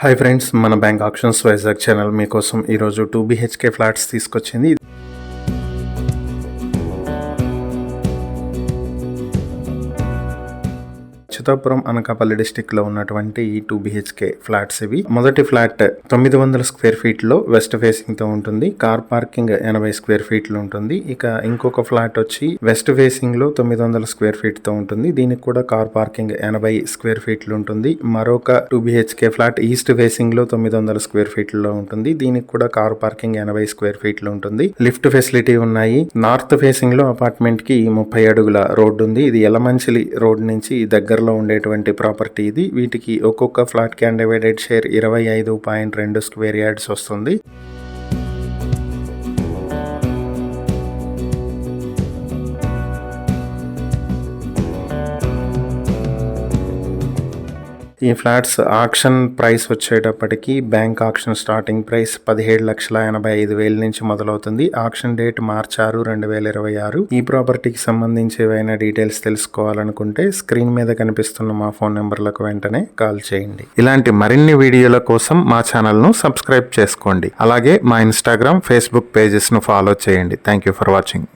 Hi friends, మన bank options Vizag channel మీకోసం ఈరోజు 2 BHK ఫ్లాట్స్ తీసుకొచ్చింది. చిత్తాపురం అనకాపల్లి డిస్టిక్ లో ఉన్నటువంటి 2 BHK ఫ్లాట్స్ ఇవి. మొదటి ఫ్లాట్ 900 స్క్వేర్ ఫీట్ లో వెస్ట్ ఫేసింగ్ తో ఉంటుంది. కార్ పార్కింగ్ 80 స్క్వేర్ ఫీట్ లో ఉంటుంది. ఇక ఇంకొక ఫ్లాట్ వచ్చి వెస్ట్ ఫేసింగ్ లో 900 స్క్వేర్ ఫీట్ తో ఉంటుంది. దీనికి కూడా కార్ పార్కింగ్ 80 స్క్వేర్ ఫీట్ లో ఉంటుంది. మరొక 2 BHK ఫ్లాట్ ఈస్ట్ ఫేసింగ్ లో 900 స్క్వేర్ ఫీట్ లో ఉంటుంది. దీనికి కూడా కార్ పార్కింగ్ 80 స్క్వేర్ ఫీట్ లో ఉంటుంది. లిఫ్ట్ ఫెసిలిటీ ఉన్నాయి. నార్త్ ఫేసింగ్ లో అపార్ట్మెంట్ కి 30 అడుగుల రోడ్డు ఉంది. ఇది యలమంచిలి రోడ్ నుంచి దగ్గరలో ఉండేటువంటి ప్రాపర్టీ ఇది. వీటికి ఒక్కొక్క ఫ్లాట్ కి అన్డివైడెడ్ షేర్ 25.2 స్క్వేర్ యార్డ్స్ వస్తుంది. ఈ ఫ్లాట్స్ ఆక్షన్ ప్రైస్ వచ్చేటప్పటికి బ్యాంక్ ఆక్షన్ స్టార్టింగ్ ప్రైస్ 17,85,000 నుంచి మొదలవుతుంది. ఆక్షన్ డేట్ మార్చి 6, 2026. ఈ ప్రాపర్టీకి సంబంధించి ఏవైనా డీటెయిల్స్ తెలుసుకోవాలనుకుంటే స్క్రీన్ మీద కనిపిస్తున్న మా ఫోన్ నెంబర్లకు వెంటనే కాల్ చేయండి. ఇలాంటి మరిన్ని వీడియోల కోసం మా ఛానల్ను సబ్స్క్రైబ్ చేసుకోండి. అలాగే మా ఇన్స్టాగ్రామ్, ఫేస్బుక్ పేజెస్ను ఫాలో చేయండి. Thank you for watching.